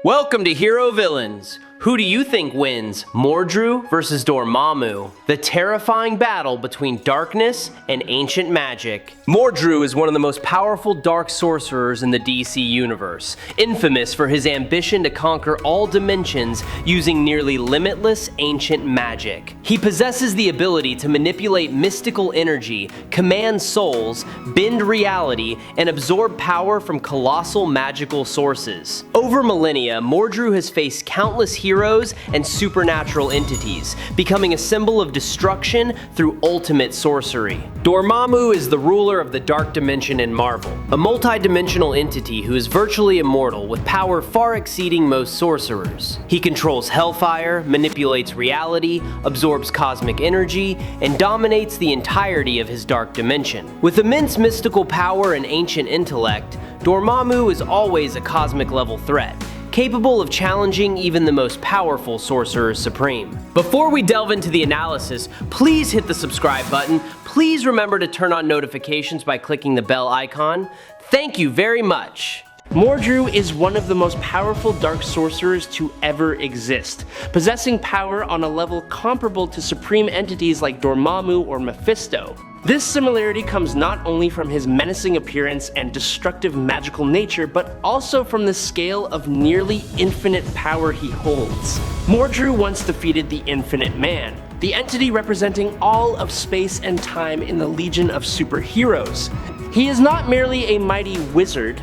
Welcome to Hero Villains. Who do you think wins, Mordru versus Dormammu? The terrifying battle between darkness and ancient magic. Mordru is one of the most powerful dark sorcerers in the DC universe, infamous for his ambition to conquer all dimensions using nearly limitless ancient magic. He possesses the ability to manipulate mystical energy, command souls, bend reality, and absorb power from colossal magical sources. Over millennia, Mordru has faced countless heroes and supernatural entities, becoming a symbol of destruction through ultimate sorcery. Dormammu is the ruler of the Dark Dimension in Marvel, a multi-dimensional entity who is virtually immortal with power far exceeding most sorcerers. He controls hellfire, manipulates reality, absorbs cosmic energy, and dominates the entirety of his dark dimension. With immense mystical power and ancient intellect, Dormammu is always a cosmic level threat, capable of challenging even the most powerful sorcerers supreme. Before we delve into the analysis, please hit the subscribe button. Please remember to turn on notifications by clicking the bell icon. Thank you very much. Mordru is one of the most powerful dark sorcerers to ever exist, possessing power on a level comparable to supreme entities like Dormammu or Mephisto. This similarity comes not only from his menacing appearance and destructive magical nature, but also from the scale of nearly infinite power he holds. Mordru once defeated the Infinite Man, the entity representing all of space and time in the Legion of Superheroes. He is not merely a mighty wizard,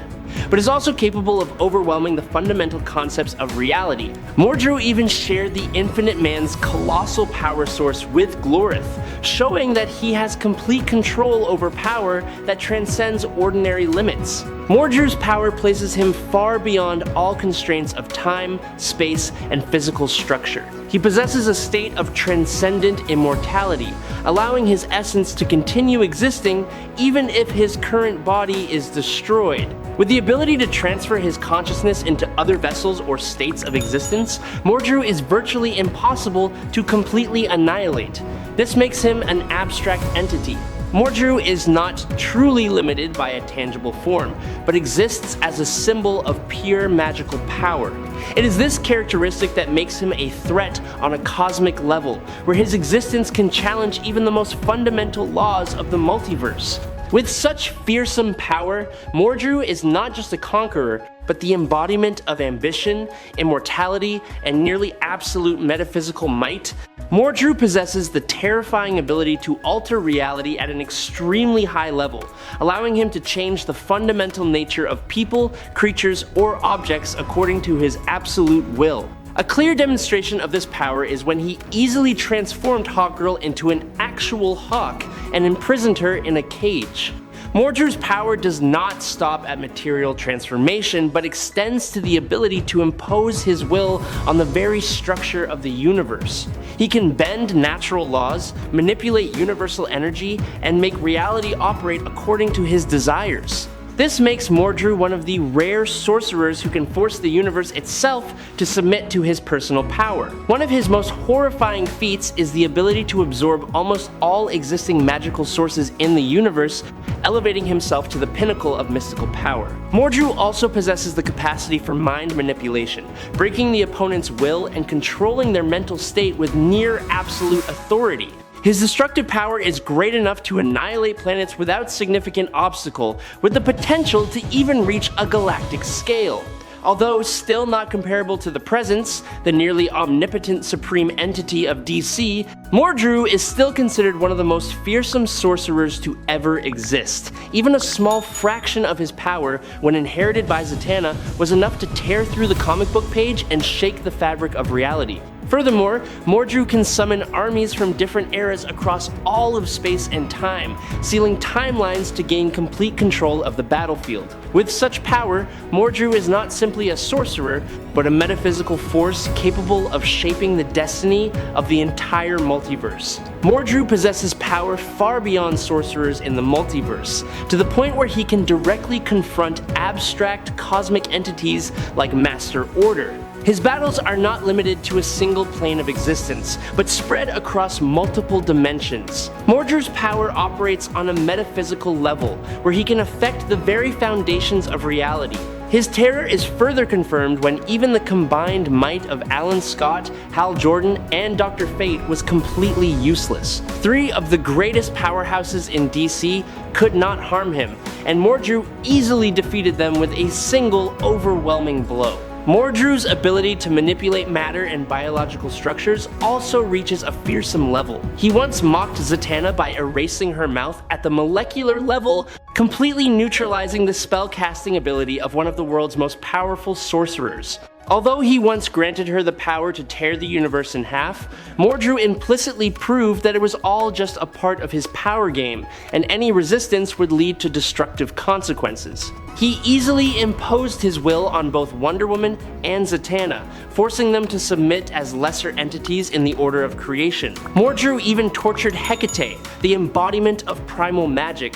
but is also capable of overwhelming the fundamental concepts of reality. Mordru even shared the Infinite Man's colossal power source with Glorith, showing that he has complete control over power that transcends ordinary limits. Mordru's power places him far beyond all constraints of time, space, and physical structure. He possesses a state of transcendent immortality, allowing his essence to continue existing even if his current body is destroyed. With the ability to transfer his consciousness into other vessels or states of existence, Mordru is virtually impossible to completely annihilate. This makes him an abstract entity. Mordru is not truly limited by a tangible form, but exists as a symbol of pure magical power. It is this characteristic that makes him a threat on a cosmic level, where his existence can challenge even the most fundamental laws of the multiverse. With such fearsome power, Mordru is not just a conqueror, but the embodiment of ambition, immortality, and nearly absolute metaphysical might. Mordru possesses the terrifying ability to alter reality at an extremely high level, allowing him to change the fundamental nature of people, creatures, or objects according to his absolute will. A clear demonstration of this power is when he easily transformed Hawkgirl into an actual hawk and imprisoned her in a cage. Mordru's power does not stop at material transformation, but extends to the ability to impose his will on the very structure of the universe. He can bend natural laws, manipulate universal energy, and make reality operate according to his desires. This makes Mordru one of the rare sorcerers who can force the universe itself to submit to his personal power. One of his most horrifying feats is the ability to absorb almost all existing magical sources in the universe, elevating himself to the pinnacle of mystical power. Mordru also possesses the capacity for mind manipulation, breaking the opponent's will and controlling their mental state with near absolute authority. His destructive power is great enough to annihilate planets without significant obstacle, with the potential to even reach a galactic scale. Although still not comparable to the Presence, the nearly omnipotent supreme entity of DC, Mordru is still considered one of the most fearsome sorcerers to ever exist. Even a small fraction of his power, when inherited by Zatanna, was enough to tear through the comic book page and shake the fabric of reality. Furthermore, Mordru can summon armies from different eras across all of space and time, sealing timelines to gain complete control of the battlefield. With such power, Mordru is not simply a sorcerer, but a metaphysical force capable of shaping the destiny of the entire multiverse. Mordru possesses power far beyond sorcerers in the multiverse, to the point where he can directly confront abstract cosmic entities like Master Order. His battles are not limited to a single plane of existence, but spread across multiple dimensions. Mordru's power operates on a metaphysical level, where he can affect the very foundations of reality. His terror is further confirmed when even the combined might of Alan Scott, Hal Jordan, and Dr. Fate was completely useless. Three of the greatest powerhouses in DC could not harm him, and Mordru easily defeated them with a single overwhelming blow. Mordru's ability to manipulate matter and biological structures also reaches a fearsome level. He once mocked Zatanna by erasing her mouth at the molecular level, completely neutralizing the spell-casting ability of one of the world's most powerful sorcerers. Although he once granted her the power to tear the universe in half, Mordru implicitly proved that it was all just a part of his power game, and any resistance would lead to destructive consequences. He easily imposed his will on both Wonder Woman and Zatanna, forcing them to submit as lesser entities in the order of creation. Mordru even tortured Hecate, the embodiment of primal magic,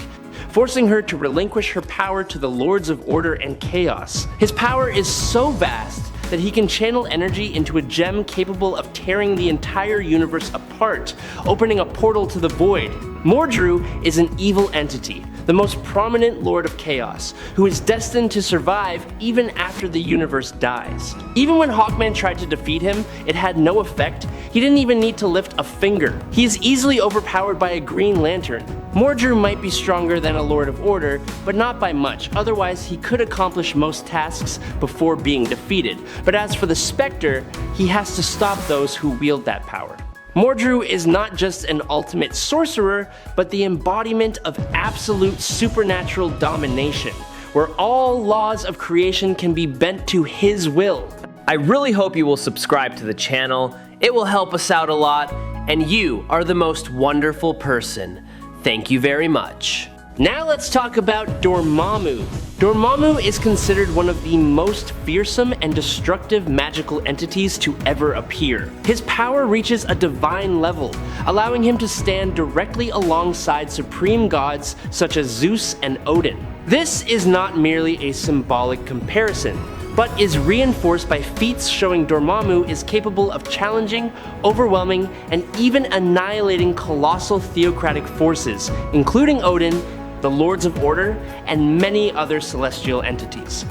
forcing her to relinquish her power to the Lords of Order and Chaos. His power is so vast that he can channel energy into a gem capable of tearing the entire universe apart, opening a portal to the void. Mordru is an evil entity, the most prominent Lord of Chaos, who is destined to survive even after the universe dies. Even when Hawkman tried to defeat him, it had no effect. He didn't even need to lift a finger. He is easily overpowered by a Green Lantern. Mordru might be stronger than a Lord of Order, but not by much, otherwise he could accomplish most tasks before being defeated. But as for the Spectre, he has to stop those who wield that power. Mordru is not just an ultimate sorcerer, but the embodiment of absolute supernatural domination, where all laws of creation can be bent to his will. I really hope you will subscribe to the channel. It will help us out a lot, and you are the most wonderful person. Thank you very much. Now let's talk about Dormammu. Dormammu is considered one of the most fearsome and destructive magical entities to ever appear. His power reaches a divine level, allowing him to stand directly alongside supreme gods such as Zeus and Odin. This is not merely a symbolic comparison, but is reinforced by feats showing Dormammu is capable of challenging, overwhelming, and even annihilating colossal theocratic forces, including Odin, the Lords of Order, and many other celestial entities.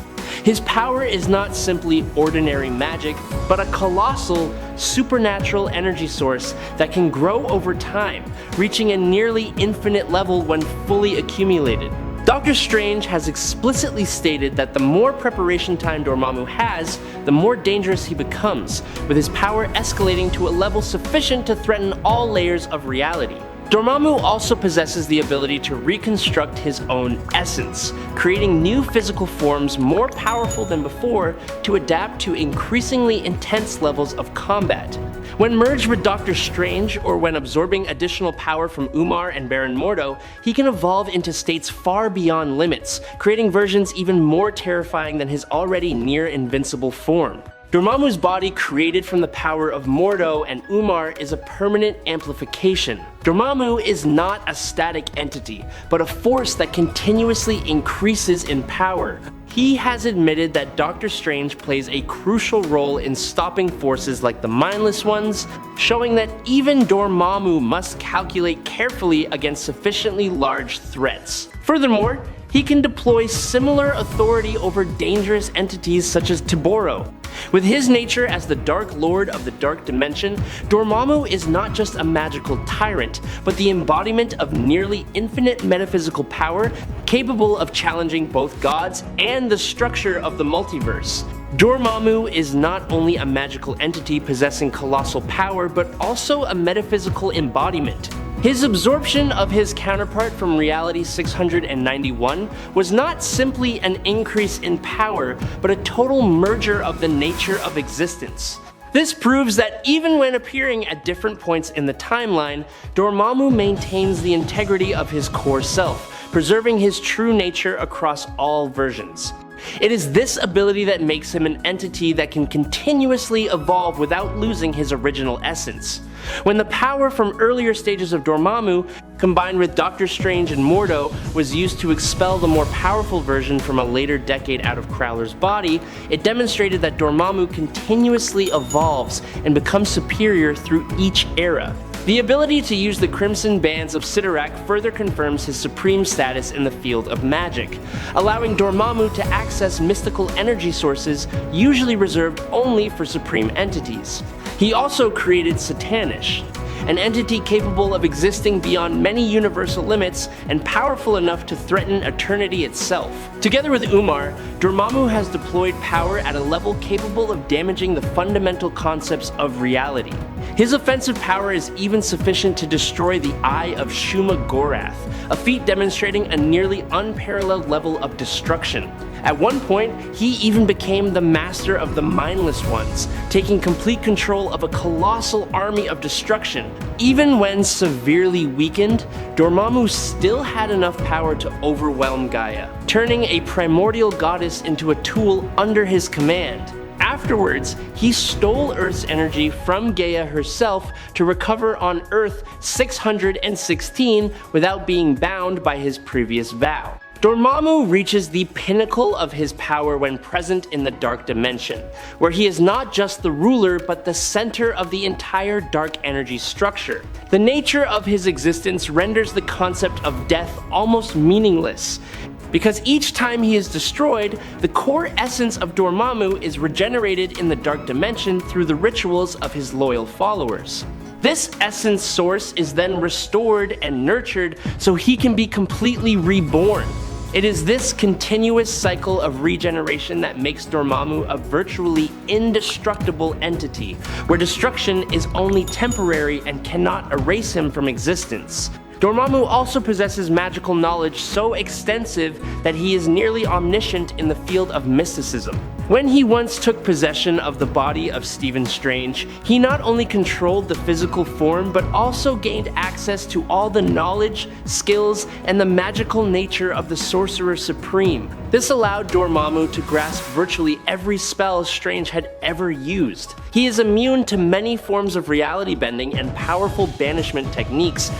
His power is not simply ordinary magic, but a colossal, supernatural energy source that can grow over time, reaching a nearly infinite level when fully accumulated. Doctor Strange has explicitly stated that the more preparation time Dormammu has, the more dangerous he becomes, with his power escalating to a level sufficient to threaten all layers of reality. Dormammu also possesses the ability to reconstruct his own essence, creating new physical forms more powerful than before to adapt to increasingly intense levels of combat. When merged with Doctor Strange, or when absorbing additional power from Umar and Baron Mordo, he can evolve into states far beyond limits, creating versions even more terrifying than his already near-invincible form. Dormammu's body, created from the power of Mordo and Umar, is a permanent amplification. Dormammu is not a static entity, but a force that continuously increases in power. He has admitted that Doctor Strange plays a crucial role in stopping forces like the Mindless Ones, showing that even Dormammu must calculate carefully against sufficiently large threats. Furthermore, he can deploy similar authority over dangerous entities such as Tiboro. With his nature as the Dark Lord of the Dark Dimension, Dormammu is not just a magical tyrant, but the embodiment of nearly infinite metaphysical power, capable of challenging both gods and the structure of the multiverse. Dormammu is not only a magical entity possessing colossal power, but also a metaphysical embodiment. His absorption of his counterpart from Reality 691 was not simply an increase in power, but a total merger of the nature of existence. This proves that even when appearing at different points in the timeline, Dormammu maintains the integrity of his core self, preserving his true nature across all versions. It is this ability that makes him an entity that can continuously evolve without losing his original essence. When the power from earlier stages of Dormammu, combined with Doctor Strange and Mordo, was used to expel the more powerful version from a later decade out of Prowler's body, it demonstrated that Dormammu continuously evolves and becomes superior through each era. The ability to use the crimson bands of Sidorak further confirms his supreme status in the field of magic, allowing Dormammu to access mystical energy sources usually reserved only for supreme entities. He also created Satanish, an entity capable of existing beyond many universal limits and powerful enough to threaten eternity itself. Together with Umar, Dormammu has deployed power at a level capable of damaging the fundamental concepts of reality. His offensive power is even sufficient to destroy the Eye of Shuma Gorath, a feat demonstrating a nearly unparalleled level of destruction. At one point, he even became the master of the Mindless Ones, taking complete control of a colossal army of destruction. Even when severely weakened, Dormammu still had enough power to overwhelm Gaia, turning a primordial goddess into a tool under his command. Afterwards, he stole Earth's energy from Gaia herself to recover on Earth 616 without being bound by his previous vow. Dormammu reaches the pinnacle of his power when present in the Dark Dimension, where he is not just the ruler but the center of the entire dark energy structure. The nature of his existence renders the concept of death almost meaningless, because each time he is destroyed, the core essence of Dormammu is regenerated in the Dark Dimension through the rituals of his loyal followers. This essence source is then restored and nurtured so he can be completely reborn. It is this continuous cycle of regeneration that makes Dormammu a virtually indestructible entity, where destruction is only temporary and cannot erase him from existence. Dormammu also possesses magical knowledge so extensive that he is nearly omniscient in the field of mysticism. When he once took possession of the body of Stephen Strange, he not only controlled the physical form but also gained access to all the knowledge, skills, and the magical nature of the Sorcerer Supreme. This allowed Dormammu to grasp virtually every spell Strange had ever used. He is immune to many forms of reality bending and powerful banishment techniques,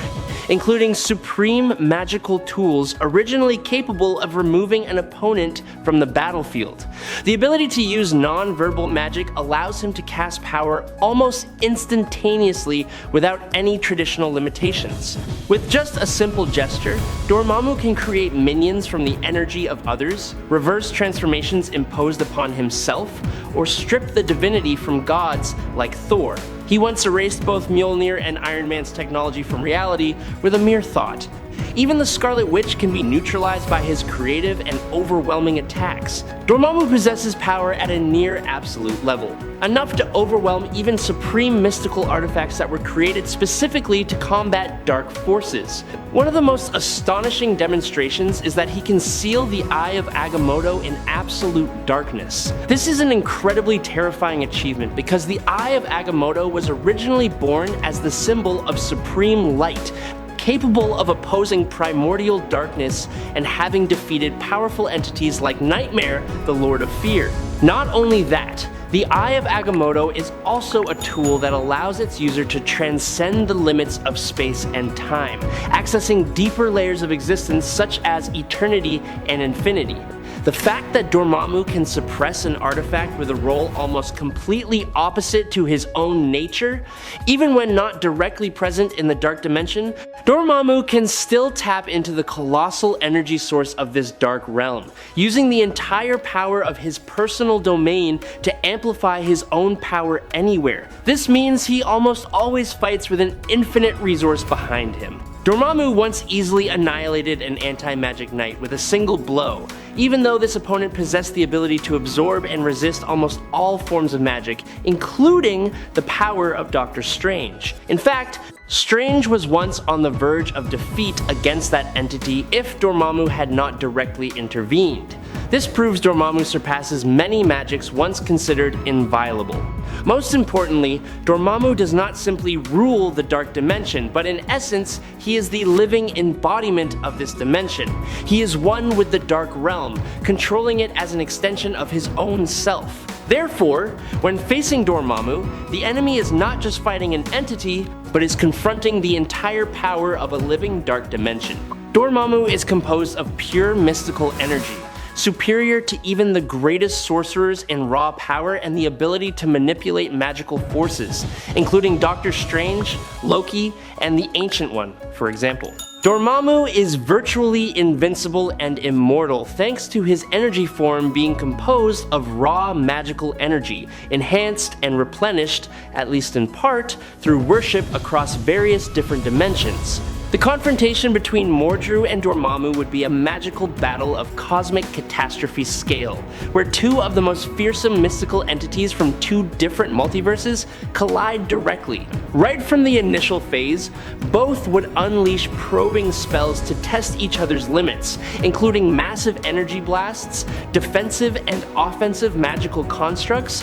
including supreme magical tools originally capable of removing an opponent from the battlefield. The ability to use non-verbal magic allows him to cast power almost instantaneously without any traditional limitations. With just a simple gesture, Dormammu can create minions from the energy of others, reverse transformations imposed upon himself, or strip the divinity from gods like Thor. He once erased both Mjolnir and Iron Man's technology from reality with a mere thought. Even the Scarlet Witch can be neutralized by his creative and overwhelming attacks. Dormammu possesses power at a near absolute level, enough to overwhelm even supreme mystical artifacts that were created specifically to combat dark forces. One of the most astonishing demonstrations is that he can seal the Eye of Agamotto in absolute darkness. This is an incredibly terrifying achievement because the Eye of Agamotto was originally born as the symbol of supreme light, capable of opposing primordial darkness and having defeated powerful entities like Nightmare, the Lord of Fear. Not only that, the Eye of Agamotto is also a tool that allows its user to transcend the limits of space and time, accessing deeper layers of existence such as eternity and infinity. The fact that Dormammu can suppress an artifact with a role almost completely opposite to his own nature, even when not directly present in the Dark Dimension, Dormammu can still tap into the colossal energy source of this dark realm, using the entire power of his personal domain to amplify his own power anywhere. This means he almost always fights with an infinite resource behind him. Dormammu once easily annihilated an anti-magic knight with a single blow, even though this opponent possessed the ability to absorb and resist almost all forms of magic, including the power of Doctor Strange. In fact, Strange was once on the verge of defeat against that entity if Dormammu had not directly intervened. This proves Dormammu surpasses many magics once considered inviolable. Most importantly, Dormammu does not simply rule the Dark Dimension, but in essence, he is the living embodiment of this dimension. He is one with the Dark Realm, controlling it as an extension of his own self. Therefore, when facing Dormammu, the enemy is not just fighting an entity, but is confronting the entire power of a living Dark Dimension. Dormammu is composed of pure mystical energy, superior to even the greatest sorcerers in raw power and the ability to manipulate magical forces, including Doctor Strange, Loki, and the Ancient One, for example. Dormammu is virtually invincible and immortal thanks to his energy form being composed of raw magical energy, enhanced and replenished, at least in part, through worship across various different dimensions. The confrontation between Mordru and Dormammu would be a magical battle of cosmic catastrophe scale, where two of the most fearsome mystical entities from two different multiverses collide directly. Right from the initial phase, both would unleash probing spells to test each other's limits, including massive energy blasts, defensive and offensive magical constructs,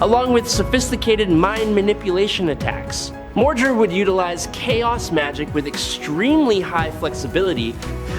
along with sophisticated mind manipulation attacks. Mordru would utilize chaos magic with extremely high flexibility,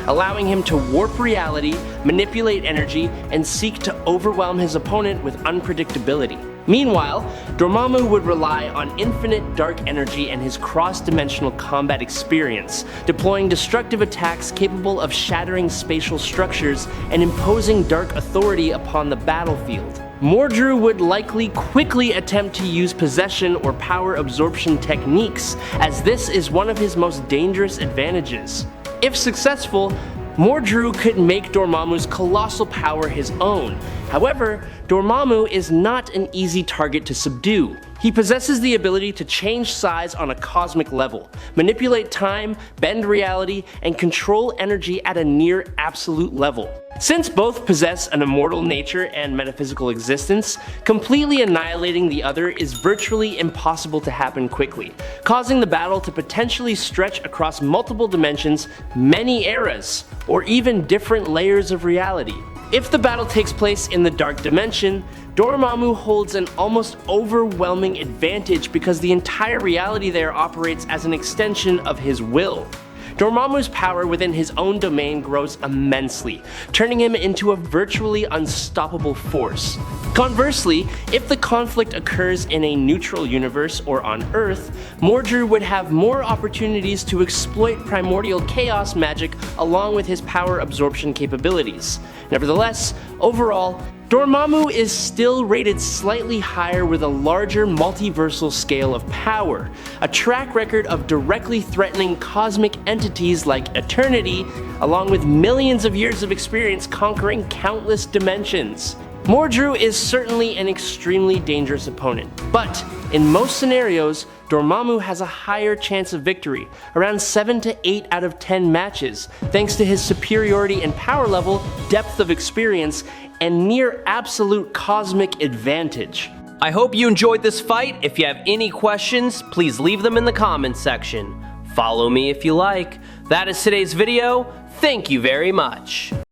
allowing him to warp reality, manipulate energy, and seek to overwhelm his opponent with unpredictability. Meanwhile, Dormammu would rely on infinite dark energy and his cross-dimensional combat experience, deploying destructive attacks capable of shattering spatial structures and imposing dark authority upon the battlefield. Mordru would likely quickly attempt to use possession or power absorption techniques, as this is one of his most dangerous advantages. If successful, Mordru could make Dormammu's colossal power his own. However, Dormammu is not an easy target to subdue. He possesses the ability to change size on a cosmic level, manipulate time, bend reality, and control energy at a near absolute level. Since both possess an immortal nature and metaphysical existence, completely annihilating the other is virtually impossible to happen quickly, causing the battle to potentially stretch across multiple dimensions, many eras, or even different layers of reality. If the battle takes place in the Dark Dimension, Dormammu holds an almost overwhelming advantage because the entire reality there operates as an extension of his will. Dormammu's power within his own domain grows immensely, turning him into a virtually unstoppable force. Conversely, if the conflict occurs in a neutral universe or on Earth, Mordru would have more opportunities to exploit primordial chaos magic along with his power absorption capabilities. Nevertheless, overall, Dormammu is still rated slightly higher with a larger multiversal scale of power, a track record of directly threatening cosmic entities like Eternity, along with millions of years of experience conquering countless dimensions. Mordru is certainly an extremely dangerous opponent, but in most scenarios, Dormammu has a higher chance of victory, around 7 to 8 out of 10 matches, thanks to his superiority in power level, depth of experience, and near absolute cosmic advantage. I hope you enjoyed this fight. If you have any questions, please leave them in the comments section. Follow me if you like. That is today's video. Thank you very much.